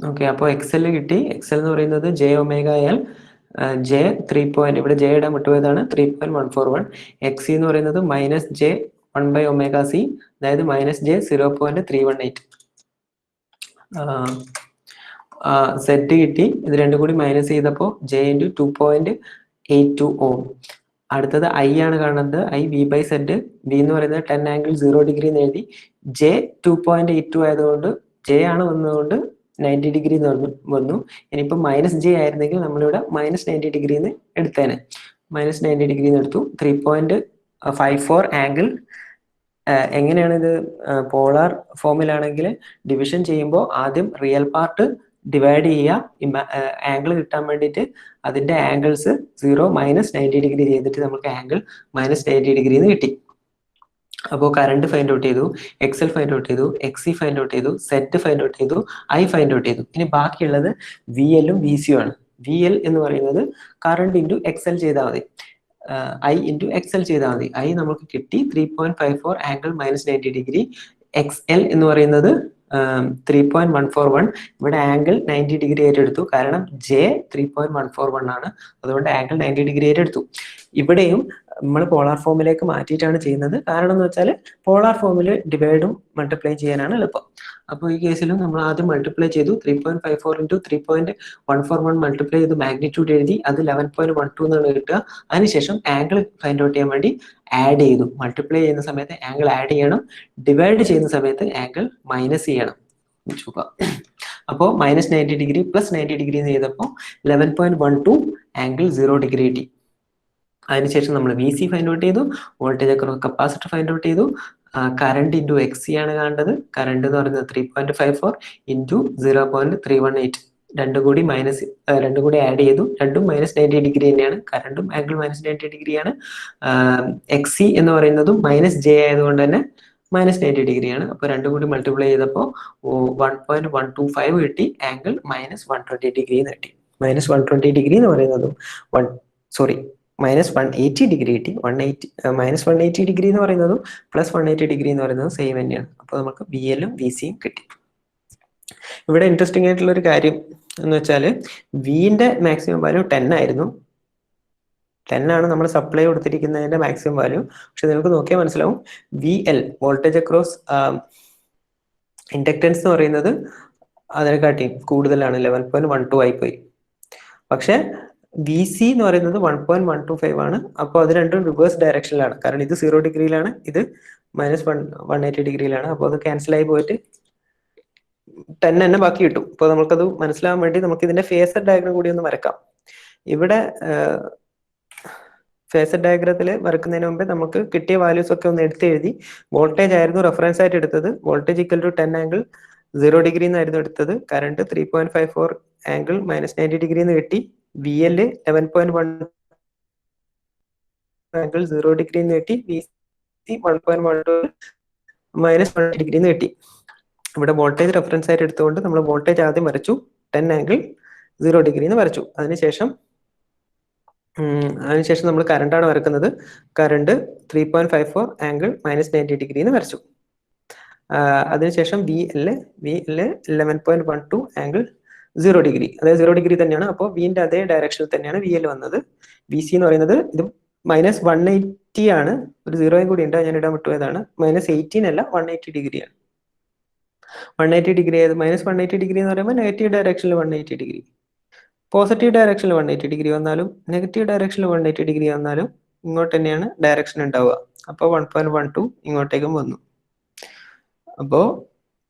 Okay, അപ്പോൾ Excel കിട്ടി. Excel എന്ന് പറയുന്നത് ജെ ഒമേഗ എൽ ജെ 3 ഇവിടെ ജെ ഇടാൻ വിട്ടുപോയതാണ് 3.141. എക്സി എന്ന് പറയുന്നത് മൈനസ് ജെ 1/ωc, അതായത് മൈനസ് ജെ 0.318. സെറ്റ് കിട്ടി. ഇത് രണ്ടും കൂടി മൈനസ് ചെയ്തപ്പോൾ ജെ ഇൻറ്റു 2.82 ഓം. അടുത്തത് ഐ ആണ് കാണുന്നത്. I V by Z. V എന്ന് പറയുന്നത് 10 ആംഗിൾ 0 ഡിഗ്രി എന്ന് എഴുതി. ജെ 2.82 ആയതുകൊണ്ട് ജെ ആണ് വന്നതുകൊണ്ട് 90 ഡിഗ്രി എന്ന് വന്നു. ഇനിയിപ്പോൾ മൈനസ് ജെ ആയിരുന്നെങ്കിൽ നമ്മളിവിടെ മൈനസ് 90 ഡിഗ്രി എന്ന് എടുത്തേനെ. മൈനസ് 90 ഡിഗ്രി എന്ന് എടുത്തു. 3.54 ആംഗിൾ. എങ്ങനെയാണ് ഇത് പോളാർ ഫോമിലാണെങ്കിൽ ഡിവിഷൻ ചെയ്യുമ്പോൾ ആദ്യം റിയൽ പാർട്ട് ഡിവൈഡ് ചെയ്യുക ആംഗിൾ കിട്ടാൻ വേണ്ടിയിട്ട്. അതിന്റെ ആംഗിൾസ് 0 മൈനസ് 90 ഡിഗ്രി ചെയ്തിട്ട് നമുക്ക് ആംഗിൾ മൈനസ് 90 ഡിഗ്രി എന്ന് കിട്ടി. അപ്പോൾ കറണ്ട് ഫൈൻഡ് ഔട്ട് ചെയ്തു, എക്സൽ ഫൈൻഡ് ഔട്ട് ചെയ്തു, എക്സി ഫൈൻഡ് ഔട്ട് ചെയ്തു, സെറ്റ് ഫൈൻഡ് ഔട്ട് ചെയ്തു, ഐ ഫൈൻഡ് ഔട്ട് ചെയ്തു. ഇനി ബാക്കിയുള്ളത് വി എല്ലും വി സിയും ആണ്. വി എൽ എന്ന് പറയുന്നത് കറണ്ട് ഇൻറ്റു എക്സൽ ചെയ്താൽ മതി, ഐ ഇൻറ്റു എക്സൽ ചെയ്താൽ മതി. ഐ നമുക്ക് കിട്ടി 3.54 angle minus 90 degree. X L എന്ന് പറയുന്നത് 3.141. ഇവിടെ ആംഗിൾ 90 ഡിഗ്രി ആയിട്ട് എടുത്തു, കാരണം ജെ 3.141 ആണ്, അതുകൊണ്ട് ആംഗിൾ 90 ഡിഗ്രി ആയിട്ട് എടുത്തു. ഇവിടെയും നമ്മൾ പോളാർ ഫോമിലേക്ക് മാറ്റിയിട്ടാണ് ചെയ്യുന്നത്. കാരണം എന്ന് വെച്ചാൽ പോളാർ ഫോമിൽ ഡിവൈഡും മൾട്ടിപ്ലൈ ചെയ്യാനാണ് എളുപ്പം. അപ്പോൾ ഈ കേസിലും നമ്മൾ ആദ്യം മൾട്ടിപ്ലൈ ചെയ്തു. 3.54 ഇൻറ്റു 3.141 മൾട്ടിപ്ലൈ ചെയ്ത് മാഗ്നിറ്റ്യൂഡ് എഴുതി. അത് 11.12 എന്നാണ് കിട്ടുക. അതിനുശേഷം ആംഗിൾ ഫൈൻഡ് ഔട്ട് ചെയ്യാൻ വേണ്ടി ആഡ് ചെയ്തു. മൾട്ടിപ്ലൈ ചെയ്യുന്ന സമയത്ത് ആംഗിൾ ആഡ് ചെയ്യണം, ഡിവൈഡ് ചെയ്യുന്ന സമയത്ത് ആംഗിൾ മൈനസ് ചെയ്യണം. അപ്പോൾ മൈനസ് 90 ഡിഗ്രി പ്ലസ് 90 ഡിഗ്രി എന്ന് ചെയ്തപ്പോൾ 11.12 ആംഗിൾ 0 ഡിഗ്രി കിട്ടി. അതിനുശേഷം നമ്മൾ വി സി ഫൈൻഡ് ഔട്ട് ചെയ്തു, voltage across capacitor find out ചെയ്തു. കറണ്ട് ഇൻറ്റു എക്സ് സി ആണ് കാണേണ്ടത്. കറണ്ട് എന്ന് പറയുന്നത് 3.54 ഇൻറ്റു 0.318. രണ്ടും കൂടി ആഡ് ചെയ്തു. രണ്ടും മൈനസ് 90 ഡിഗ്രി തന്നെയാണ്. കറണ്ടും ആംഗിൾ മൈനസ് 90 ഡിഗ്രിയാണ്. എക്സ് സി എന്ന് പറയുന്നതും മൈനസ് ജെ ആയതുകൊണ്ട് തന്നെ മൈനസ് 90 ഡിഗ്രിയാണ്. അപ്പോൾ രണ്ടും കൂടി മൾട്ടിപ്ലൈ ചെയ്തപ്പോൾ 1.125 കിട്ടി. ആംഗിൾ മൈനസ് 120 ഡിഗ്രി എന്ന് കിട്ടി. മൈനസ് 120 ഡിഗ്രി എന്ന് പറയുന്നതും മൈനസ് 180 ഡിഗ്രി കിട്ടി. മൈനസ് 180 ഡിഗ്രി എന്ന് പറയുന്നതും പ്ലസ് 180 ഡിഗ്രി എന്ന് പറയുന്നതും സെയിം തന്നെയാണ്. അപ്പോൾ നമുക്ക് വി എല്ലും വി സിയും കിട്ടി. ഇവിടെ ഇൻട്രസ്റ്റിംഗ് ആയിട്ടുള്ള ഒരു കാര്യം എന്ന് വെച്ചാൽ വിന്റെ മാക്സിമം വാല്യൂ 10 ആയിരുന്നു. 10 ആണ് നമ്മൾ സപ്ലൈ കൊടുത്തിരിക്കുന്നതിന്റെ മാക്സിമം വാല്യൂ. പക്ഷെ നിങ്ങൾക്ക് നോക്കിയാൽ മനസ്സിലാവും V L voltage across inductance എന്ന് പറയുന്നത് അതിനെക്കാട്ടി കൂടുതലാണ്, 11.12 ആയിപ്പോയി. പക്ഷെ വി സി എന്ന് പറയുന്നത് 1.125 ആണ്. അപ്പോൾ അത് രണ്ടും റിവേഴ്സ് ഡയറക്ഷനിലാണ്. കാരണം ഇത് 0 ഡിഗ്രിയിലാണ്, ഇത് മൈനസ് 180 ഡിഗ്രിയിലാണ്. അപ്പോൾ അത് ക്യാൻസൽ ആയി പോയിട്ട് 10 തന്നെ ബാക്കി കിട്ടും. അപ്പോൾ നമുക്കത് മനസ്സിലാവാൻ വേണ്ടി നമുക്ക് ഇതിന്റെ ഫേസർ ഡയഗ്രം കൂടി ഒന്ന് വരക്കാം. ഇവിടെ ഫേസർ ഡയഗ്രത്തിൽ വരക്കുന്നതിന് മുമ്പേ നമുക്ക് കിട്ടിയ വാല്യൂസ് ഒക്കെ ഒന്ന് എഴുതി. വോൾട്ടേജ് ആയിരുന്നു റെഫറൻസ് ആയിട്ട് എടുത്തത്. Voltage equal to 10 angle 0 degree എന്നായിരുന്നു എടുത്തത്. കറണ്ട് 3.54 ആംഗിൾ മൈനസ് 90 ഡിഗ്രി എന്ന് കിട്ടി. വി എൽ 11.1 ആംഗിൾ 0 ഡിഗ്രി എന്ന് കിട്ടി. വി സി 1.12 മൈനസ് 1 ഡിഗ്രി എന്ന് കിട്ടി. ഇവിടെ വോൾട്ടേജ് റെഫറൻസ് ആയിട്ട് എടുത്തുകൊണ്ട് നമ്മൾ വോൾട്ടേജ് ആദ്യം വരച്ചു, 10 ആംഗിൾ 0 ഡിഗ്രി എന്ന് വരച്ചു. അതിനുശേഷം നമ്മൾ കറണ്ടാണ് വരക്കുന്നത്. കറണ്ട് 3.54 ആംഗിൾ മൈനസ് 90 ഡിഗ്രി എന്ന് വരച്ചു. അതിനുശേഷം വി എൽ 11.12 ആംഗിൾ 0 ഡിഗ്രി, അതായത് 0 ഡിഗ്രി തന്നെയാണ്. അപ്പോൾ വിന്റെ അതേ ഡയറക്ഷനിൽ തന്നെയാണ് വി എൽ വന്നത്. വി സി എന്ന് പറയുന്നത് ഇത് മൈനസ് 180 ആണ്. ഒരു 0 കൂടി ഉണ്ട്, ഞാൻ ഇടാൻ വിട്ടുപോയതാണ്. മൈനസ് 18 അല്ല, 180 ഡിഗ്രിയാണ്. 180 ഡിഗ്രി ആയത് മൈനസ് 180 ഡിഗ്രി എന്ന് പറയുമ്പോൾ നെഗറ്റീവ് ഡയറക്ഷനിൽ 180 ഡിഗ്രി, പോസിറ്റീവ് ഡയറക്ഷനിൽ 180 ഡിഗ്രി വന്നാലും നെഗറ്റീവ് ഡയറക്ഷനിൽ 180 ഡിഗ്രി വന്നാലും ഇങ്ങോട്ട് തന്നെയാണ് ഡയറക്ഷൻ ഉണ്ടാവുക. അപ്പോൾ 1.12 ഇങ്ങോട്ടേക്കും വന്നു. അപ്പോൾ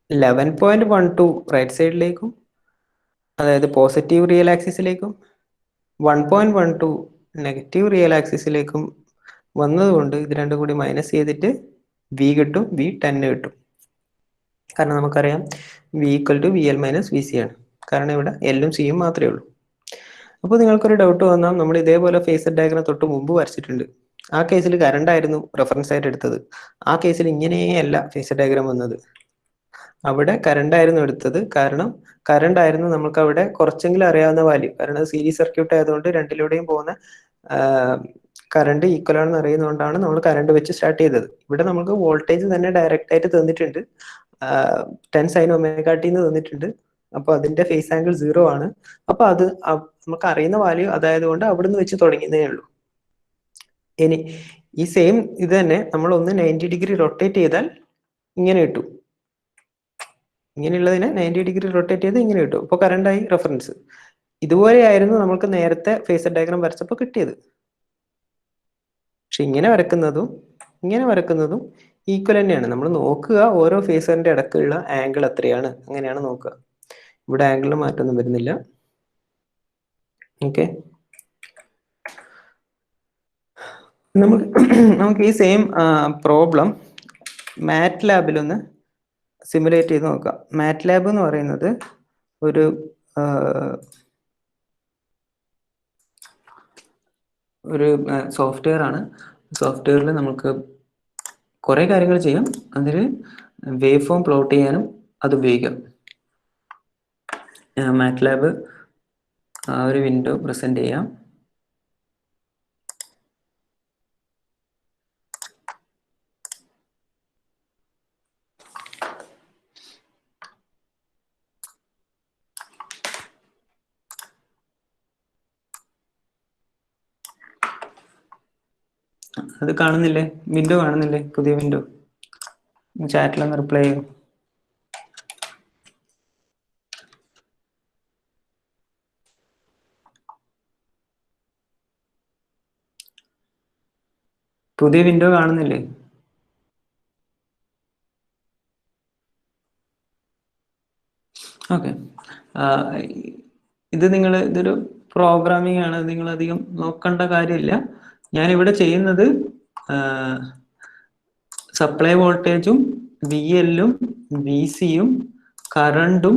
11.12 റൈറ്റ് സൈഡിലേക്കും, അതായത് പോസിറ്റീവ് റിയൽ ആക്സിസിലേക്കും 1.12 നെഗറ്റീവ് റിയൽ ആക്സിസിലേക്കും വന്നതുകൊണ്ട് ഇത് രണ്ടും കൂടി മൈനസ് ചെയ്തിട്ട് വി കിട്ടും, വി 10 കിട്ടും. കാരണം നമുക്കറിയാം V equal to V L minus V C ആണ്. കാരണം ഇവിടെ എല്ലും സിയും മാത്രമേ ഉള്ളൂ. അപ്പോൾ നിങ്ങൾക്കൊരു ഡൗട്ട് വന്നാൽ നമ്മൾ ഇതേപോലെ ഫേസർ ഡയഗ്രം തൊട്ട് മുമ്പ് വരച്ചിട്ടുണ്ട്. ആ കേസിൽ കറണ്ട് ആയിരുന്നു റെഫറൻസ് ആയിട്ട് എടുത്തത്. ആ കേസിൽ ഇങ്ങനെയല്ല ഫേസർ ഡയഗ്രം വന്നത്. അവിടെ കറണ്ട് ആയിരുന്നു എടുത്തത്. കാരണം കറണ്ട് ആയിരുന്നു നമുക്ക് അവിടെ കുറച്ചെങ്കിലും അറിയാവുന്ന വാല്യൂ. കാരണം അത് സീരീസ് സർക്യൂട്ട് ആയതുകൊണ്ട് രണ്ടിലൂടെയും പോകുന്ന കറണ്ട് ഈക്വൽ ആണെന്ന് അറിയുന്നതുകൊണ്ടാണ് നമ്മൾ കറണ്ട് വെച്ച് സ്റ്റാർട്ട് ചെയ്തത്. ഇവിടെ നമുക്ക് വോൾട്ടേജ് തന്നെ ഡയറക്റ്റ് ആയിട്ട് തന്നിട്ടുണ്ട്, 10 sin ωt എന്ന് തന്നിട്ടുണ്ട്. അപ്പൊ അതിന്റെ ഫേസ് ആംഗിൾ 0 ആണ്. അപ്പൊ അത് നമുക്ക് അറിയുന്ന വാല്യൂ അതായത് കൊണ്ട് അവിടുന്ന് വെച്ച് തുടങ്ങിയതേ ഉള്ളൂ. ഇനി ഈ സെയിം ഇത് തന്നെ നമ്മൾ ഒന്ന് 90 ഡിഗ്രി റൊട്ടേറ്റ് ചെയ്താൽ ഇങ്ങനെ കിട്ടും. ഇങ്ങനെയുള്ളതിനെ 90 ഡിഗ്രി റൊട്ടേറ്റ് ചെയ്ത് ഇങ്ങനെ കിട്ടും. അപ്പോൾ കറണ്ടായി റെഫറൻസ്. ഇതുപോലെയായിരുന്നു നമുക്ക് നേരത്തെ ഫേസർ ഡയഗ്രാം വരച്ചപ്പോൾ കിട്ടിയത്. പക്ഷെ ഇങ്ങനെ വരക്കുന്നതും ഈക്വൽ തന്നെയാണ്. നമ്മൾ നോക്കുക ഓരോ ഫേസറിന്റെ ഇടക്കുള്ള ആംഗിൾ എത്രയാണ്, അങ്ങനെയാണ് നോക്കുക. ഇവിടെ ആംഗിളിന് മാറ്റമൊന്നും വരുന്നില്ല. ഓക്കെ, നമുക്ക് ഈ സെയിം പ്രോബ്ലം മാറ്റ് ലാബിലൊന്ന് സിമുലേറ്റ് ചെയ്ത് നോക്കാം. മാറ്റ് ലാബ് എന്ന് പറയുന്നത് ഒരു സോഫ്റ്റ്വെയർ ആണ്. സോഫ്റ്റ്വെയറിൽ നമുക്ക് കുറേ കാര്യങ്ങൾ ചെയ്യാം. അതിൽ വേവ് ഫോം പ്ലോട്ട് ചെയ്യാനും അത് ഉപയോഗിക്കാം. മാറ്റ് ലാബ് ഒരു വിൻഡോ പ്രസന്റ് ചെയ്യാം. അത് കാണുന്നില്ലേ? വിൻഡോ കാണുന്നില്ലേ? പുതിയ വിൻഡോ ചാറ്റിലൊന്ന് റിപ്ലൈ ചെയ്യും. പുതിയ വിൻഡോ കാണുന്നില്ലേ? ഓക്കെ, ഇതൊരു പ്രോഗ്രാമിംഗ് ആണ്. നിങ്ങൾ അധികം നോക്കേണ്ട കാര്യമില്ല. ഞാനിവിടെ ചെയ്യുന്നത് സപ്ലൈ വോൾട്ടേജും വി എല്ലും വി സിയും കറണ്ടും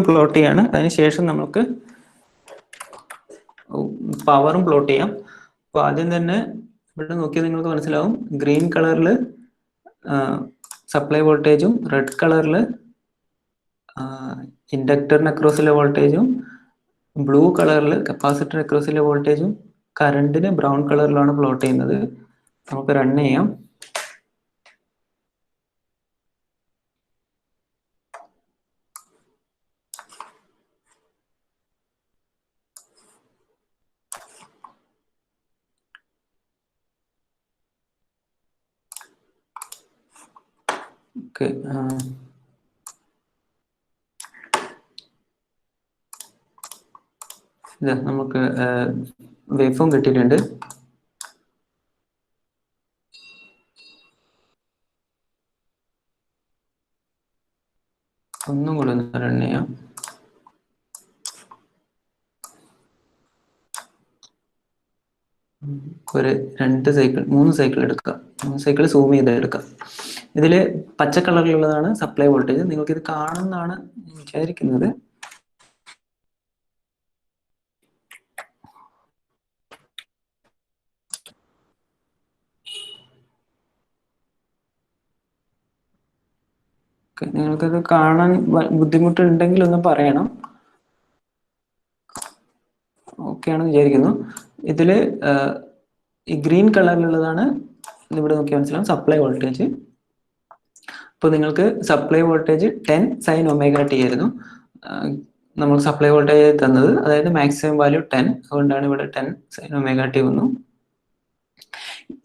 പ്ലോട്ട് ചെയ്യാണ്. അതിനുശേഷം നമുക്ക് പവറും പ്ലോട്ട് ചെയ്യാം. അപ്പോൾ ആദ്യം തന്നെ ഇവിടെ നോക്കിയാൽ നിങ്ങൾക്ക് മനസ്സിലാവും, ഗ്രീൻ കളറിൽ സപ്ലൈ വോൾട്ടേജും റെഡ് കളറിൽ ഇൻഡക്ടറിന് അക്രോസിലെ വോൾട്ടേജും ബ്ലൂ കളറിൽ കപ്പാസിറ്റർ അക്രോസിലെ വോൾട്ടേജും കറണ്ടിന് ബ്രൗൺ കളറിലാണ് പ്ലോട്ട് ചെയ്യുന്നത്. നമുക്ക് റൺ ചെയ്യാം. ഓക്കെ, നമുക്ക് വേവ് ഫോം കിട്ടിയിട്ടുണ്ട്. ഒന്നും കൂടെ ഒന്ന് റൺ ചെയ്യാം. ഒരു 2 സൈക്കിൾ 3 സൈക്കിൾ എടുക്കുക. 3 സൈക്കിൾ സൂം ചെയ്ത് എടുക്കാം. ഇതിൽ പച്ച കളറിലുള്ളതാണ് സപ്ലൈ വോൾട്ടേജ്. നിങ്ങൾക്ക് ഇത് കാണുന്നതാണ് വിചാരിക്കുന്നത്. നിങ്ങൾക്കത് കാണാൻ ബുദ്ധിമുട്ടുണ്ടെങ്കിൽ ഒന്ന് പറയണം. ഓക്കെ ആണെന്ന് വിചാരിക്കുന്നു. ഇതിൽ ഈ ഗ്രീൻ കളറിലുള്ളതാണ് ഇവിടെ നോക്കിയാൽ മനസ്സിലാവും സപ്ലൈ വോൾട്ടേജ്. അപ്പോൾ നിങ്ങൾക്ക് സപ്ലൈ വോൾട്ടേജ് 10 sin ωt ആയിരുന്നു നമ്മൾ സപ്ലൈ വോൾട്ടേജ് തന്നത്. അതായത് മാക്സിമം വാല്യൂ 10, അതുകൊണ്ടാണ് ഇവിടെ 10 sin ωt വന്നു.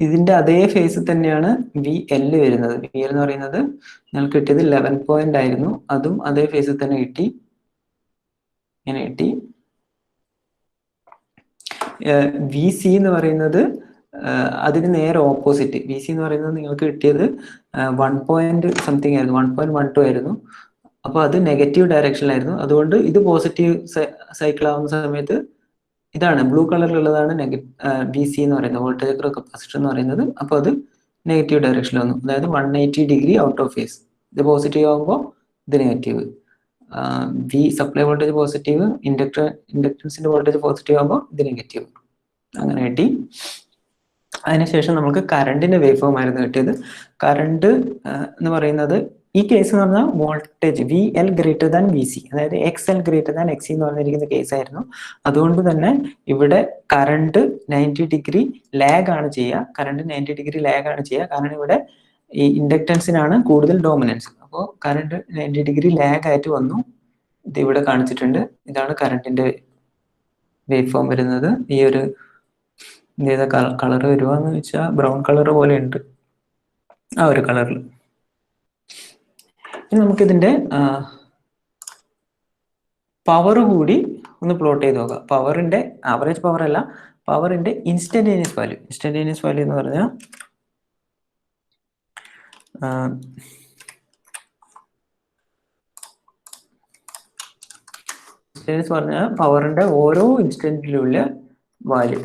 ഇതിന്റെ അതേ ഫേസ് തന്നെയാണ് വി എൽ വരുന്നത്. വി എൽ എന്ന് പറയുന്നത് ഞങ്ങൾക്ക് കിട്ടിയത് 11 പോയിന്റ് ആയിരുന്നു. അതും അതേ ഫേസിൽ തന്നെ കിട്ടി, ഇങ്ങനെ കിട്ടി. വി സി എന്ന് പറയുന്നത് അതിന് നേരെ ഓപ്പോസിറ്റ്. വി സി എന്ന് പറയുന്നത് നിങ്ങൾക്ക് കിട്ടിയത് 1 something ആയിരുന്നു, 1.12 ആയിരുന്നു. അപ്പോൾ അത് നെഗറ്റീവ് ഡയറക്ഷനിലായിരുന്നു. അതുകൊണ്ട് ഇത് പോസിറ്റീവ് സൈക്കിൾ ആവുന്ന സമയത്ത് ഇതാണ് ബ്ലൂ കളറിലുള്ളതാണ് വി സി എന്ന് പറയുന്നത്, വോൾട്ടേജ് കപ്പാസിറ്റർ എന്ന് പറയുന്നത്. അപ്പോൾ അത് നെഗറ്റീവ് ഡയറക്ഷനിൽ വന്നു, അതായത് 180 ഡിഗ്രി ഔട്ട് ഓഫ് ഫേസ്. ഇത് പോസിറ്റീവ് ആകുമ്പോൾ ഇത് negative. V supply voltage positive, ഇൻഡക്ടൻസിന്റെ വോൾട്ടേജ് പോസിറ്റീവ് ആകുമ്പോൾ ഇത് നെഗറ്റീവ്. അങ്ങനെ കിട്ടി. അതിനുശേഷം നമുക്ക് കറണ്ടിന്റെ വേവ് ഫോം ആയിരുന്നു കിട്ടിയത്. കറണ്ട് എന്ന് പറയുന്നത് ഈ കേസ് എന്ന് പറഞ്ഞാൽ voltage V L greater than V C, അതായത് X L greater than X C എന്ന് പറഞ്ഞിരിക്കുന്ന കേസായിരുന്നു. അതുകൊണ്ട് തന്നെ ഇവിടെ കറണ്ട് 90 ഡിഗ്രി ലാഗ് ആണ് ചെയ്യുക. കാരണം ഇവിടെ ഈ ഇൻഡക്റ്റൻസിനാണ് കൂടുതൽ ഡോമിനൻസ്. അപ്പോൾ കറണ്ട് 90 ഡിഗ്രി ലാഗ് ആയിട്ട് വന്നു. ഇത് ഇവിടെ കാണിച്ചിട്ടുണ്ട്. ഇതാണ് കറണ്ടിന്റെ വേവ് ഫോം വരുന്നത്. ഈ ഒരു ഏതാ കളർ വരുവാന്ന് വെച്ചാൽ ബ്രൗൺ കളർ പോലെ ഉണ്ട്, ആ ഒരു കളറിൽ. ഇനി നമുക്കിതിന്റെ പവർ കൂടി ഒന്ന് പ്ലോട്ട് ചെയ്ത് നോക്കാം. പവറിന്റെ ആവറേജ് പവർ അല്ല, പവറിന്റെ ഇൻസ്റ്റന്റേനിയസ് വാല്യൂ. ഇൻസ്റ്റന്റേനിയസ് വാല്യൂ എന്ന് പറഞ്ഞാൽ പറഞ്ഞാൽ പവറിന്റെ ഓരോ ഇൻസ്റ്റന്റിലുള്ള വാല്യൂ.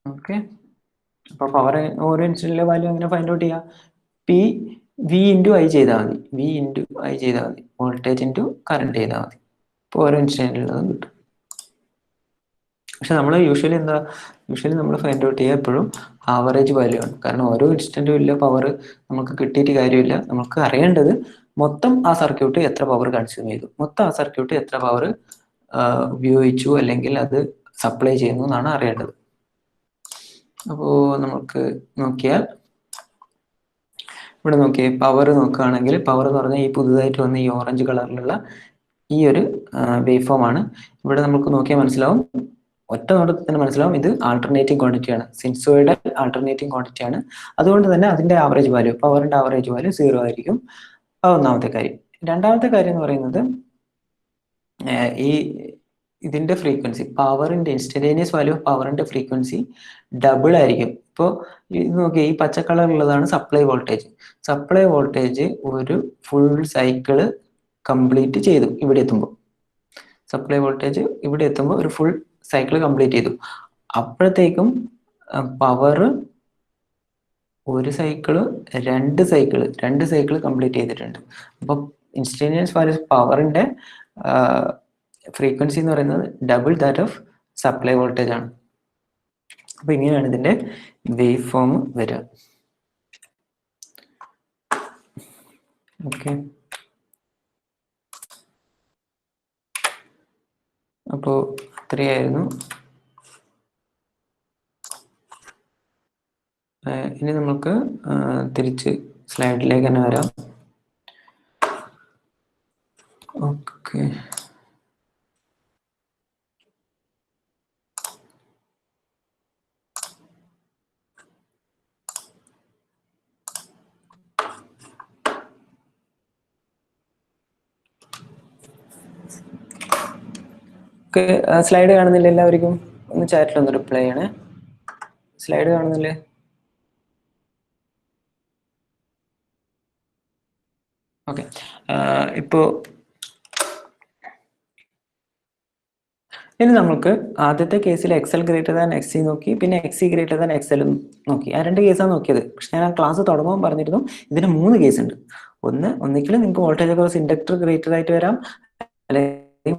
ഓക്കെ, അപ്പൊ പവർ ഓരോ ഇൻസ്റ്റന്റിലെ വാല്യൂ എങ്ങനെ ഫൈൻഡ് ഔട്ട് ചെയ്യാം? പി വി ഇൻറ്റു ഐ ചെയ്താൽ മതി. വി ഇൻറ്റു ഐ ചെയ്താൽ മതി. വോൾട്ടേജ് ഇൻറ്റു കറണ്ട് ചെയ്താൽ മതി. ഇപ്പോൾ ഓരോ ഇൻസ്റ്റന്റിലുള്ളതും കിട്ടും. പക്ഷെ നമ്മൾ യൂഷ്വലി നമ്മൾ ഫൈൻഡ് ഔട്ട് ചെയ്യുക എപ്പോഴും ആവറേജ് വാല്യൂ ആണ്. കാരണം ഓരോ ഇൻസ്റ്റന്റും ഇല്ല പവർ നമുക്ക് കിട്ടിയിട്ട് കാര്യമില്ല. നമുക്ക് അറിയേണ്ടത് മൊത്തം ആ സർക്യൂട്ട് എത്ര പവർ കൺസ്യൂം ചെയ്തു, മൊത്തം ആ സർക്യൂട്ട് എത്ര പവർ ഉപയോഗിച്ചു അല്ലെങ്കിൽ അത് സപ്ലൈ ചെയ്യുന്നു എന്നാണ് അറിയേണ്ടത്. അപ്പോൾ നമുക്ക് നോക്കിയാൽ ഇവിടെ നോക്കിയേ, പവർ നോക്കുകയാണെങ്കിൽ പവർ എന്ന് പറഞ്ഞാൽ ഈ പുതുതായിട്ട് വന്ന ഈ ഓറഞ്ച് കളറിലുള്ള ഈ ഒരു വേവ് ഫോം ആണ്. ഇവിടെ നമുക്ക് നോക്കിയാൽ മനസ്സിലാവും, ഒറ്റ നോട്ടത്തിൽ തന്നെ മനസ്സിലാവും ഇത് ആൾട്ടർനേറ്റിംഗ് ക്വാണ്ടിറ്റി ആണ്, സിൻസോയിഡൽ ആൾട്ടർനേറ്റിംഗ് ക്വാണ്ടിറ്റി ആണ്. അതുകൊണ്ട് തന്നെ അതിന്റെ ആവറേജ് വാല്യൂ, പവറിന്റെ ആവറേജ് വാല്യൂ 0 ആയിരിക്കും. ഒന്നാമത്തെ കാര്യം. രണ്ടാമത്തെ കാര്യം എന്ന് പറയുന്നത് ഈ ഇതിന്റെ ഫ്രീക്വൻസി, പവറിന്റെ ഇൻസ്റ്റന്റേനിയസ് വാല്യൂ ഓഫ് പവറിന്റെ ഫ്രീക്വൻസി ഡബിൾ ആയിരിക്കും. ഇപ്പോൾ ഇത് നോക്കി, ഈ പച്ച കളറുള്ളതാണ് സപ്ലൈ വോൾട്ടേജ്. സപ്ലൈ വോൾട്ടേജ് ഒരു ഫുൾ സൈക്കിള് കംപ്ലീറ്റ് ചെയ്തു. ഇവിടെ എത്തുമ്പോൾ സപ്ലൈ വോൾട്ടേജ് ഇവിടെ എത്തുമ്പോൾ ഒരു ഫുൾ സൈക്കിൾ കംപ്ലീറ്റ് ചെയ്തു. അപ്പോഴത്തേക്കും പവർ ഒരു സൈക്കിള് രണ്ട് സൈക്കിള് കംപ്ലീറ്റ് ചെയ്തിട്ടുണ്ട്. അപ്പോൾ ഇൻസ്റ്റന്റേനിയസ് വാല്യൂ പവറിന്റെ ഫ്രീക്വൻസി എന്ന് പറയുന്നത് double that of supply voltage ആണ്. അപ്പൊ ഇങ്ങനെയാണ് ഇതിന്റെ വേവ് ഫോം വരിക. ഓക്കെ, അപ്പോ അത്രയായിരുന്നു. ഇനി നമുക്ക് തിരിച്ച് സ്ലൈഡിലേക്ക് തന്നെ വരാം. ഓക്കെ, സ്ലൈഡ് കാണുന്നില്ല എല്ലാവർക്കും? ഒന്ന് ചാറ്റിൽ ഒന്ന് റിപ്ലൈ ചെയ്യണേ. സ്ലൈഡ് കാണുന്നില്ലേ? ഓക്കെ, ഇപ്പോ ഇനി നമുക്ക് ആദ്യത്തെ കേസിൽ X L greater than X C നോക്കി, പിന്നെ X C greater than X L നോക്കി. ആ രണ്ട് കേസാണ് നോക്കിയത്. പക്ഷെ ഞാൻ ആ ക്ലാസ് തുടങ്ങുമ്പോൾ പറഞ്ഞിരുന്നു ഇതിന് 3 കേസ് ഉണ്ട്. ഒന്നിക്കൽ നിങ്ങൾക്ക് വോൾട്ടേജ് അക്രോസ് ഇൻഡക്ടർ ഗ്രേറ്റർ ആയിട്ട് വരാം, അല്ലെങ്കിൽ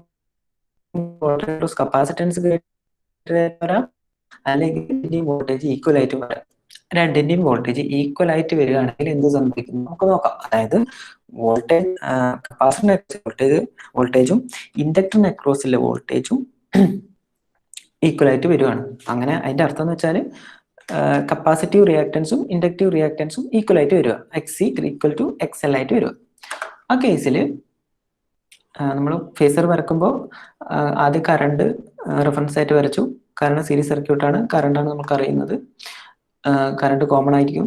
വോൾട്ടേജ് അക്രോസ് കപ്പാസിറ്റൻസ് ഗ്രേറ്റർ ആയിട്ട് വരാം, അല്ലെങ്കിൽ വോൾട്ടേജ് ഈക്വൽ ആയിട്ട് വരാം. രണ്ടിന്റെയും വോൾട്ടേജ് ഈക്വൽ ആയിട്ട് വരികയാണെങ്കിൽ എന്ത് സംഭവിക്കും നമുക്ക് നോക്കാം. അതായത് വോൾട്ടേജ് കപ്പാസിറ്റർ വോൾട്ടേജും ഇൻഡക്ടറിന് അക്രോസിലെ വോൾട്ടേജും ഈക്വൽ ആയിട്ട് വരുവാണ്. അങ്ങനെ അതിന്റെ അർത്ഥം എന്ന് വെച്ചാൽ കപ്പാസിറ്റീവ് റിയാക്ടൻസും ഇൻഡക്റ്റീവ് റിയാക്ടൻസും ഈക്വൽ ആയിട്ട് വരിക, X C equal to X L ആയിട്ട് വരിക. ആ കേസിൽ നമ്മൾ ഫേസർ വരക്കുമ്പോൾ ആദ്യം കറണ്ട് റെഫറൻസ് ആയിട്ട് വരച്ചു. കാരണം സീരീസ് സർക്യൂട്ടാണ്, കറണ്ടാണ് നമുക്ക് അറിയുന്നത്. കറണ്ട് കോമൺ ആയിരിക്കും.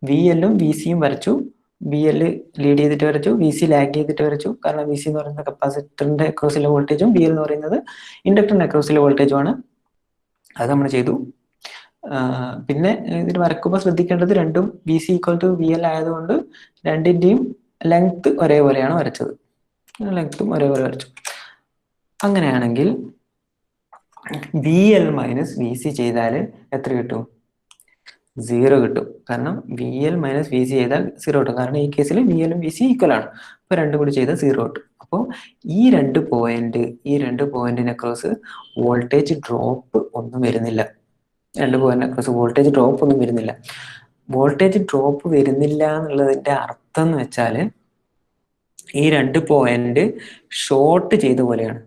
വി എല്ലും വി സിയും വരച്ചു. വി എൽ ലീഡ് ചെയ്തിട്ട് വരച്ചു, വി സി ലാഗ് ചെയ്തിട്ട് വരച്ചു. കാരണം വി സി എന്ന് പറയുന്നത് കപ്പാസിറ്ററിന്റെ അക്രോസിലെ വോൾട്ടേജും വി എൽ എന്ന് പറയുന്നത് ഇൻഡക്ടറിന്റെ അക്രോസിലെ വോൾട്ടേജും ആണ്. അത് നമ്മൾ ചെയ്തു. പിന്നെ ഇതിന് വരക്കുമ്പോൾ ശ്രദ്ധിക്കേണ്ടത് രണ്ടും V C equal to V L ആയതുകൊണ്ട് രണ്ടിന്റെയും ലെങ്ത് ഒരേപോലെയാണ് വരച്ചത്. ലെങ്ത്തും ഒരേപോലെ വരച്ചു. അങ്ങനെയാണെങ്കിൽ V L minus V C ചെയ്താൽ എത്ര കിട്ടും? 0 കിട്ടും. കാരണം V L minus V C ചെയ്താൽ 0 കിട്ടും. കാരണം ഈ കേസിൽ വി എല്ലും വി സി ഈക്വൽ ആണ്. അപ്പൊ രണ്ടും കൂടി ചെയ്താൽ 0 കിട്ടും. അപ്പോൾ ഈ രണ്ട് പോയിന്റിന് അക്രോസ് വോൾട്ടേജ് ഡ്രോപ്പ് ഒന്നും വരുന്നില്ല. രണ്ട് പോയിന്റിന് അക്രോസ് വോൾട്ടേജ് ഡ്രോപ്പ് ഒന്നും വരുന്നില്ല. വോൾട്ടേജ് ഡ്രോപ്പ് വരുന്നില്ല എന്നുള്ളതിന്റെ അർത്ഥം എന്ന് വെച്ചാൽ ഈ രണ്ട് പോയിന്റ് ഷോർട്ട് ചെയ്ത പോലെയാണ്.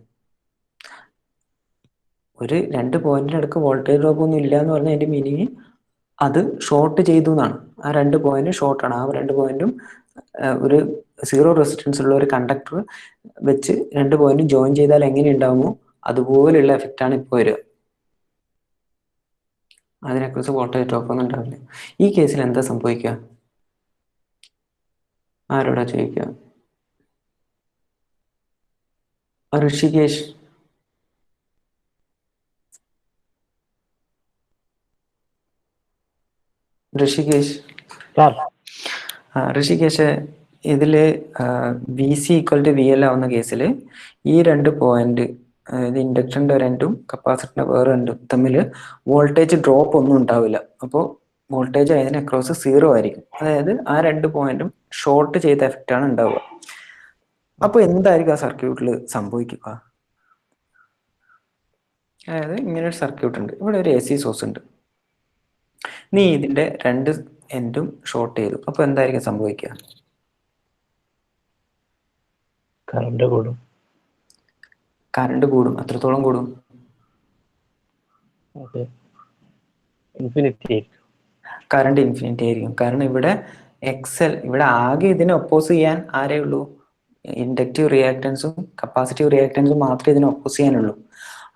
രണ്ട് പോയിന്റിനടുക്ക് വോൾട്ടേജ് ഡ്രോപ്പ് ഒന്നും ഇല്ല എന്ന് പറഞ്ഞാൽ അതിന്റെ മീനിങ് അത് ഷോർട്ട് ചെയ്തു എന്നാണ്. ആ 2 പോയിന്റ് ഷോർട്ടാണ്. ആ 2 പോയിന്റും ഒരു സീറോ റെസിസ്റ്റൻസ് ഉള്ള ഒരു കണ്ടക്ടർ വെച്ച് 2 പോയിന്റും ജോയിൻ ചെയ്താൽ എങ്ങനെ ഉണ്ടാവുമോ അതുപോലെയുള്ള എഫക്റ്റ് ആണ് ഇപ്പോൾ വരിക. അതിനെക്കുറിച്ച് വോൾട്ടേജ് ഡ്രോപ്പ് ഒന്നും ഉണ്ടാവില്ല. ഈ കേസിൽ എന്താ സംഭവിക്കുക? ആരോടാ ചോദിക്കുക? ഋഷികേഷ്. ഋഷികേഷ്, ഇതില് V C equal to V L ആവുന്ന കേസിൽ ഈ 2 പോയിന്റ്, അതായത് ഇൻഡക്ടറിന്റെ രണ്ടും കപ്പാസിറ്ററിന്റെ വേറെ രണ്ടും തമ്മിൽ വോൾട്ടേജ് ഡ്രോപ്പ് ഒന്നും ഉണ്ടാവില്ല. അപ്പോൾ വോൾട്ടേജ് അതിന് അക്രോസ് 0 ആയിരിക്കും. അതായത് ആ 2 പോയിന്റും ഷോർട്ട് ചെയ്ത എഫക്റ്റ് ആണ് ഉണ്ടാവുക. അപ്പൊ എന്തായിരിക്കും ആ സർക്യൂട്ടിൽ സംഭവിക്കുക? അതായത് ഇങ്ങനെ ഒരു സർക്യൂട്ട് ഉണ്ട്, ഇവിടെ ഒരു AC സോഴ്സ് ഉണ്ട്, നീ ഇതിന്റെ 2 എൻഡും ഷോർട്ട് ചെയ്തു. അപ്പൊ എന്തായിരിക്കും സംഭവിക്കുക? കറണ്ട് കൂടും. എത്രത്തോളം കൂടും? കറണ്ട് ഇൻഫിനിറ്റി ആയിരിക്കും. കാരണം ഇവിടെ ഇവിടെ ആകെ ഇതിനെ ഒപ്പോസ് ചെയ്യാൻ ആരേ ഉള്ളൂ? ഇൻഡക്റ്റീവ് റിയാക്ടൻസും കപ്പാസിറ്റീവ് റിയാക്ടൻസും മാത്രമേ ഇതിനെ ഒപ്പോസ് ചെയ്യാനുള്ളൂ.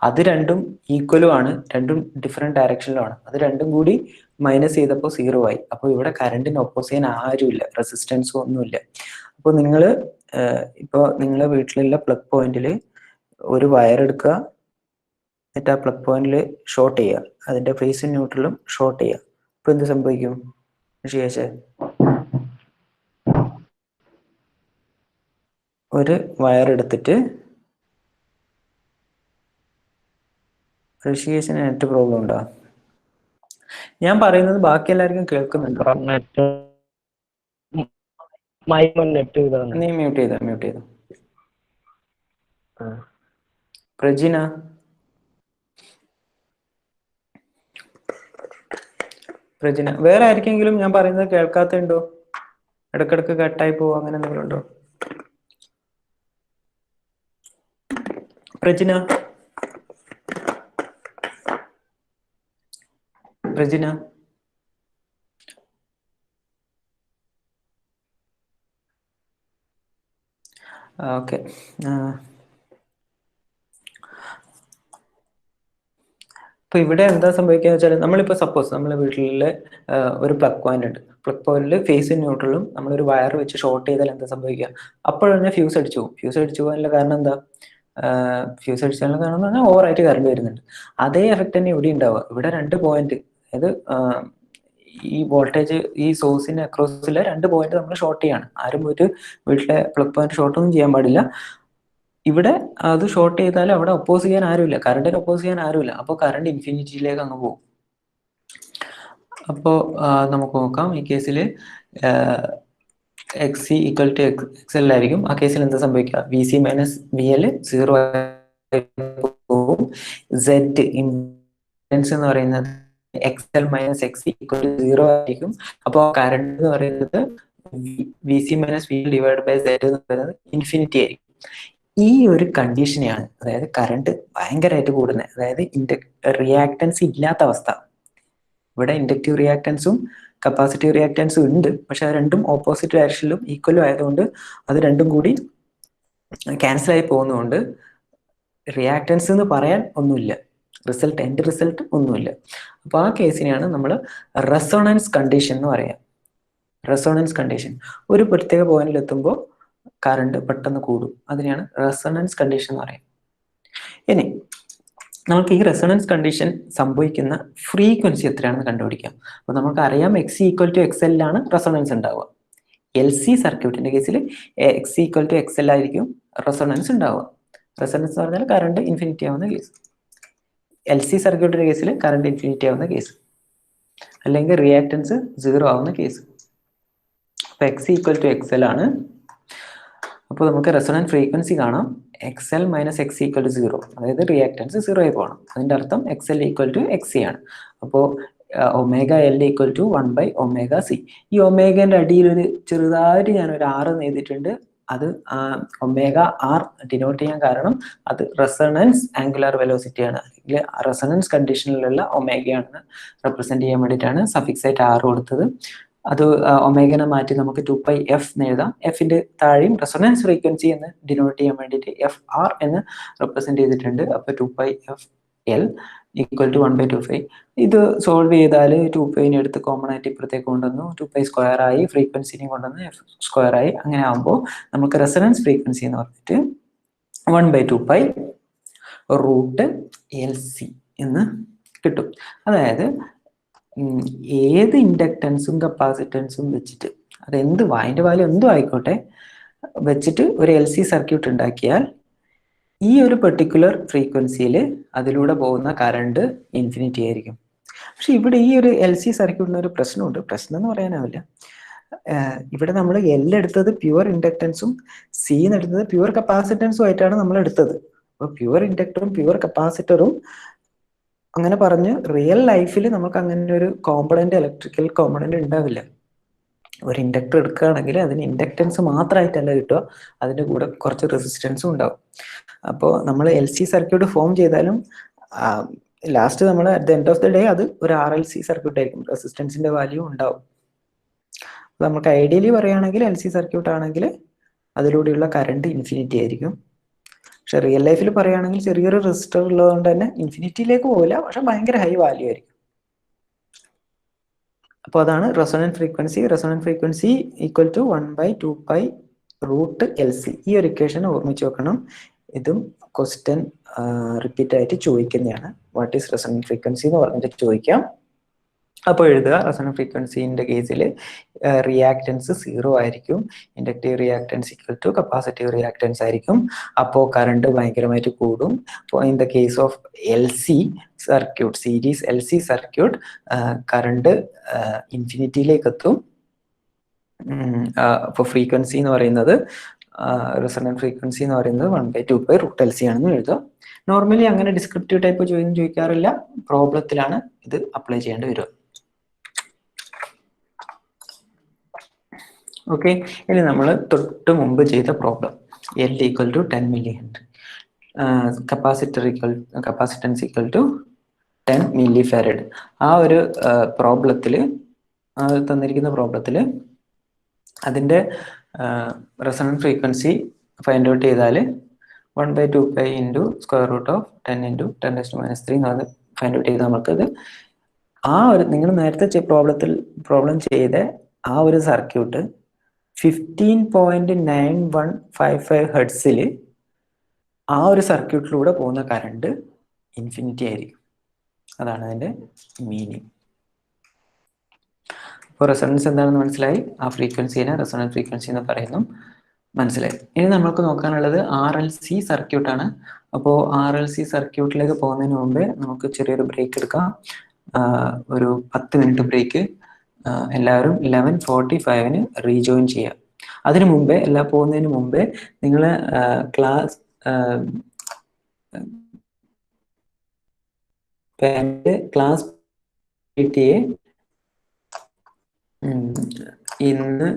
അത് രണ്ടും ഈക്വലും ആണ്, രണ്ടും ഡിഫറെന്റ് ഡയറക്ഷനിലുമാണ്. അത് രണ്ടും കൂടി മൈനസ് ചെയ്തപ്പോൾ 0 ആയി. അപ്പോൾ ഇവിടെ കറണ്ടിനെ ഒപ്പോസ് ചെയ്യാൻ ആരുമില്ല, റെസിസ്റ്റൻസും ഒന്നുമില്ല. അപ്പോൾ ഇപ്പോൾ നിങ്ങളെ വീട്ടിലുള്ള പ്ലഗ് പോയിന്റിൽ ഒരു വയർ എടുക്കുക, എന്നിട്ട് ആ പ്ലഗ് പോയിന്റിൽ ഷോർട്ട് ചെയ്യുക, അതിന്റെ ഫേസും ന്യൂട്രലും ഷോർട്ട് ചെയ്യുക. ഇപ്പൊ എന്ത് സംഭവിക്കും? ഒരു വയർ എടുത്തിട്ട്, ഋഷികേശിന് നെറ്റ് പ്രോബ്ലം ഉണ്ടോ? ഞാൻ പറയുന്നത് ബാക്കി എല്ലാവർക്കും കേൾക്കുന്നുണ്ടോ? നീ മ്യൂട്ട് ചെയ്തോ. പ്രജിന, വേറെ ആർക്കെങ്കിലും ഞാൻ പറയുന്നത് കേൾക്കാത്തുണ്ടോ? ഇടക്കിടക്ക് കട്ടായി പോവോ, അങ്ങനെ എന്തെങ്കിലും ഉണ്ടോ? പ്രജിന, ഓക്കെ. ഇപ്പൊ ഇവിടെ എന്താ സംഭവിക്കുക വെച്ചാൽ, നമ്മളിപ്പോ സപ്പോസ് നമ്മളെ വീട്ടിലെ ഒരു പ്ലഗ് പോയിന്റ് ഉണ്ട്. പ്ലഗ് പോയിന്റിൽ ഫേസും ന്യൂട്രലും നമ്മളൊരു വയർ വെച്ച് ഷോർട്ട് ചെയ്താൽ എന്താ സംഭവിക്കുക? അപ്പോഴന്നെ ഫ്യൂസ് അടിച്ചു പോകാനുള്ള കാരണം എന്താ? ഫ്യൂസ് അടിച്ചാലുള്ള കാരണം എന്ന് പറഞ്ഞാൽ ഓവറായിട്ട് കറണ്ട് വരുന്നുണ്ട്. അതേ എഫക്ട് തന്നെ ഇവിടെ ഉണ്ടാവുക. ഇവിടെ 2 പോയിന്റ്, അതായത് ഈ വോൾട്ടേജ് ഈ സോഴ്സിന്റെ അക്രോസിലെ 2 പോയിന്റ് നമ്മൾ ഷോർട്ട് ചെയ്യാണ്. ആരും പോയിട്ട് വീട്ടിലെ പ്ലഗ് പോയിന്റ് ഷോർട്ട് ഒന്നും ചെയ്യാൻ പാടില്ല. ഇവിടെ അത് ഷോർട്ട് ചെയ്താൽ അവിടെ ഒപ്പോസ് ചെയ്യാൻ ആരുമില്ല, കറണ്ടിന് ഒപ്പോസ് ചെയ്യാൻ ആരുമില്ല. അപ്പോൾ കറണ്ട് ഇൻഫിനിറ്റിയിലേക്ക് അങ്ങ് പോകും. അപ്പോൾ നമുക്ക് നോക്കാം. ഈ കേസിൽ XC ഈക്വൽ ടു XL ആയിരിക്കും. ആ കേസിൽ എന്താ സംഭവിക്കുക? VC മൈനസ് VL 0 പോകും. Z ഇംപെഡൻസ് എന്ന് പറയുന്നത് XL minus XC equal to 0 ആയിരിക്കും. അപ്പോൾ കറണ്ട് എന്ന് പറയുന്നത് VC minus VL divide by Z എന്ന് പറയുന്നത് ഇൻഫിനിറ്റി ആയിരിക്കും. ഈ ഒരു കണ്ടീഷനെയാണ്, അതായത് കറണ്ട് ഭയങ്കരമായിട്ട് കൂടുന്നത്, അതായത് റിയാക്ടൻസ് ഇല്ലാത്ത അവസ്ഥ. ഇവിടെ ഇൻഡക്റ്റീവ് റിയാക്ടൻസും കപ്പാസിറ്റീവ് റിയാക്ടൻസും ഉണ്ട്, പക്ഷെ അത് രണ്ടും ഓപ്പോസിറ്റ് ഡയറക്ഷനിലും ഈക്വലും ആയതുകൊണ്ട് അത് രണ്ടും കൂടി ക്യാൻസൽ ആയി പോകുന്നതുകൊണ്ട് റിയാക്ടൻസ് എന്ന് പറയാൻ ഒന്നുമില്ല, എൻഡ് റിസൾട്ട് ഒന്നുമില്ല. അപ്പോൾ ആ കേസിനെയാണ് നമ്മൾ റെസൊണൻസ് കണ്ടീഷൻ എന്ന് പറയാം. റെസൊണൻസ് കണ്ടീഷൻ, ഒരു പ്രത്യേക പോയിന്റിൽ എത്തുമ്പോൾ കറണ്ട് പെട്ടെന്ന് കൂടും, അതിനെയാണ് റെസൊണൻസ് കണ്ടീഷൻ എന്ന് പറയാം. ഇനി നമുക്ക് ഈ റെസൊണൻസ് കണ്ടീഷൻ സംഭവിക്കുന്ന ഫ്രീക്വൻസി എത്രയാണെന്ന് കണ്ടുപിടിക്കാം. അപ്പോൾ നമുക്ക് അറിയാം XC ഈക്വൽ ടു XL ആണ് റെസൊണൻസ് ഉണ്ടാവുക. LC സർക്യൂട്ടിന്റെ കേസിൽ XC ഈക്വൽ ടു XL ആയിരിക്കും റെസൊണൻസ് ഉണ്ടാവുക. റെസൊണൻസ് എന്ന് പറഞ്ഞാൽ കറണ്ട് ഇൻഫിനിറ്റി ആവുന്ന കേസ്. LC സർക്യൂട്ടിന്റെ കേസിൽ കറണ്ട് ഇൻഫിനിറ്റി ആവുന്ന കേസ്, അല്ലെങ്കിൽ റിയാക്ടൻസ് 0 ആവുന്ന കേസ്. അപ്പൊ XC ഈക്വൽ ടു XL ആണ്. അപ്പോൾ നമുക്ക് റെസൊണൻസ് ഫ്രീക്വൻസി കാണാം, XL minus XC equal to 0, അതായത് റിയാക്ടൻസ് 0 ആയി പോകണം. അതിന്റെ അർത്ഥം XL ഈക്വൽ ടു XC ആണ്. അപ്പോൾ omega L equal to 1 by omega C. ഈ ഒമേഗന്റെ അടിയിൽ ഒരു ചെറുതായിട്ട് ഞാൻ ഒരു 6 എഴുതിയിട്ടുണ്ട്. അത് ഒമേഗ ആർ ഡിനോട്ട് ചെയ്യാൻ കാരണം അത് റെസണൻസ് ആംഗുലാർ വെലോസിറ്റി ആണ്, അല്ലെങ്കിൽ റെസണൻസ് കണ്ടീഷനിലുള്ള ഒമേഗയാണെന്ന് റെപ്രസെന്റ് ചെയ്യാൻ വേണ്ടിയിട്ടാണ് സഫിക്സ് ആയിട്ട് ആർ കൊടുത്തത്. അത് ഒമേഗനെ മാറ്റി നമുക്ക് 2π എഫ് എന്ന് എഴുതാം. എഫിന്റെ താഴെയും റെസൊണൻസ് ഫ്രീക്വൻസി എന്ന് ഡിനോട്ട് ചെയ്യാൻ വേണ്ടിയിട്ട് എഫ് ആർ എന്ന് റെപ്രസെന്റ് ചെയ്തിട്ടുണ്ട്. അപ്പൊ 2π എഫ് എൽ ഈക്വൽ ടു 1/2π. ഇത് സോൾവ് ചെയ്താൽ 2π എടുത്ത് കോമൺ ആയിട്ട് ഇപ്പുറത്തേക്ക് കൊണ്ടുവന്നു, 2π സ്ക്വയർ ആയി, ഫ്രീക്വൻസിനെയും കൊണ്ടുവന്ന് എഫ് സ്ക്വയർ ആയി. അങ്ങനെ ആകുമ്പോൾ നമുക്ക് റെസൊണൻസ് ഫ്രീക്വൻസി എന്ന് പറഞ്ഞിട്ട് 1/2π റൂട്ട് എൽ സി എന്ന് കിട്ടും. അതായത് ഏത് ഇൻഡക്റ്റൻസും കപ്പാസിറ്റൻസും വെച്ചിട്ട്, അതെന്ത് അതിൻ്റെ വാല്യൂ എന്തും ആയിക്കോട്ടെ, വെച്ചിട്ട് ഒരു എൽ സി സർക്യൂട്ട് ഉണ്ടാക്കിയാൽ ഈ ഒരു പെർട്ടിക്കുലർ ഫ്രീക്വൻസിയിൽ അതിലൂടെ പോകുന്ന കറണ്ട് ഇൻഫിനിറ്റി ആയിരിക്കും. പക്ഷെ ഇവിടെ ഈ ഒരു എൽ സി സർക്യൂട്ടിന് ഒരു പ്രശ്നമുണ്ട്. പ്രശ്നം എന്ന് പറയാനാവില്ല. ഇവിടെ നമ്മൾ എൽ എടുത്തത് പ്യുവർ ഇൻഡക്റ്റൻസും സി എടുത്തത് പ്യുവർ കപ്പാസിറ്റൻസും ആയിട്ടാണ് നമ്മൾ എടുത്തത്. അപ്പോൾ പ്യുവർ ഇൻഡക്ടറും പ്യുവർ കപ്പാസിറ്ററും അങ്ങനെ പറഞ്ഞ് റിയൽ ലൈഫിൽ നമുക്ക് അങ്ങനെ ഒരു കോമ്പണന്റ്, ഇലക്ട്രിക്കൽ കോമ്പണന്റ് ഉണ്ടാവില്ല. ഒരു ഇൻഡക്ടർ എടുക്കുകയാണെങ്കിൽ അതിന് ഇൻഡക്റ്റൻസ് മാത്രമായിട്ടല്ല കിട്ടുക, അതിൻ്റെ കൂടെ കുറച്ച് റെസിസ്റ്റൻസും ഉണ്ടാവും. അപ്പോൾ നമ്മൾ എൽ സി സർക്യൂട്ട് ഫോം ചെയ്താലും ലാസ്റ്റ് നമ്മൾ at the end of the day അത് ഒരു ആർ എൽ സി സർക്യൂട്ട് ആയിരിക്കും, റെസിസ്റ്റൻസിന്റെ വാല്യൂ ഉണ്ടാവും. നമുക്ക് ഐഡിയലി പറയുകയാണെങ്കിൽ എൽ സി സർക്യൂട്ട് ആണെങ്കിൽ അതിലൂടെയുള്ള കറണ്ട് ഇൻഫിനിറ്റി ആയിരിക്കും. പക്ഷെ റിയൽ ലൈഫിൽ പറയുകയാണെങ്കിൽ ചെറിയൊരു റെസിസ്റ്റർ ഉള്ളതുകൊണ്ട് തന്നെ ഇൻഫിനിറ്റിയിലേക്ക് പോകില്ല, പക്ഷെ ഭയങ്കര ഹൈ വാല്യൂ ആയിരിക്കും. അപ്പോൾ അതാണ് resonant frequency. Resonant frequency equal to 1/2π root L C. ഈ ഒരു ഇക്വേഷൻ ഓർമ്മിച്ച് വെക്കണം. ഇതും ക്വസ്റ്റ്യൻ റിപ്പീറ്റ് ആയിട്ട് ചോദിക്കുന്നതാണ്. വാട്ട് ഈസ് റെസൊണന്റ് ഫ്രീക്വൻസി എന്ന് പറഞ്ഞിട്ട് ചോദിക്കാം. അപ്പോൾ എഴുതുക, റെസൊണന്റ് ഫ്രീക്വൻസിന്റെ കേസിൽ റിയാക്റ്റൻസ് 0 ആയിരിക്കും, inductive reactance equal to capacitive reactance ആയിരിക്കും. അപ്പോൾ കറണ്ട് ഭയങ്കരമായിട്ട് കൂടും. അപ്പോൾ in the case of L C circuit, series L C circuit, current ഇൻഫിനിറ്റിയിലേക്ക് എത്തും. അപ്പോൾ ഫ്രീക്വൻസി എന്ന് പറയുന്നത്, റെസൊണന്റ് ഫ്രീക്വൻസി എന്ന് പറയുന്നത് 1/2π റൂട്ട് എൽ സി ആണെന്ന് എഴുതാം. നോർമലി അങ്ങനെ ഡിസ്ക്രിപ്റ്റീവ് ടൈപ്പ് ചോദിക്കാറില്ല, പ്രോബ്ലത്തിലാണ് ഇത് അപ്ലൈ ചെയ്യേണ്ടി വരിക. ഓക്കെ, ഇനി നമ്മൾ തൊട്ട് മുമ്പ് ചെയ്ത problem L equal to 10 millihenry, capacitance equal to 10 millifarad. ആ ഒരു പ്രോബ്ലത്തിൽ, തന്നിരിക്കുന്ന പ്രോബ്ലത്തിൽ അതിൻ്റെ റെസൊണന്റ് ഫ്രീക്വൻസി ഫൈൻഡ് ഔട്ട് ചെയ്താൽ 1/2π into square root of 10 into 10⁻³ എന്ന് ഫൈൻഡ് ഔട്ട് ചെയ്താൽ നമുക്കത് ആ ഒരു നിങ്ങൾ നേരത്തെ പ്രോബ്ലം ചെയ്ത ആ ഒരു സർക്യൂട്ട് 15.9155 ഹെർട്സിൽ ആ ഒരു സർക്യൂട്ടിലൂടെ പോകുന്ന കറണ്ട് ഇൻഫിനിറ്റി ആയിരിക്കും. അതാണ് അതിൻ്റെ മീനിങ്. അപ്പോൾ റെസൊണൻസ് എന്താണെന്ന് മനസ്സിലായി, ആ ഫ്രീക്വൻസിനെ റെസൊണൻറ്റ് ഫ്രീക്വൻസി എന്ന് പറയുന്നു, മനസ്സിലായി. ഇനി നമുക്ക് നോക്കാനുള്ളത് ആർ എൽ സി സർക്യൂട്ടാണ്. അപ്പോൾ ആർ എൽ സി സർക്യൂട്ടിലേക്ക് പോകുന്നതിന് മുമ്പേ നമുക്ക് ചെറിയൊരു ബ്രേക്ക് എടുക്കാം. ഒരു 10 മിനിറ്റ് ബ്രേക്ക്. എല്ലാവരും 11:45 റീജോയിൻ ചെയ്യാം. അതിനു മുമ്പേ, പോകുന്നതിന് മുമ്പേ നിങ്ങൾ ക്ലാസ് പി ടി എ ഇന്ന്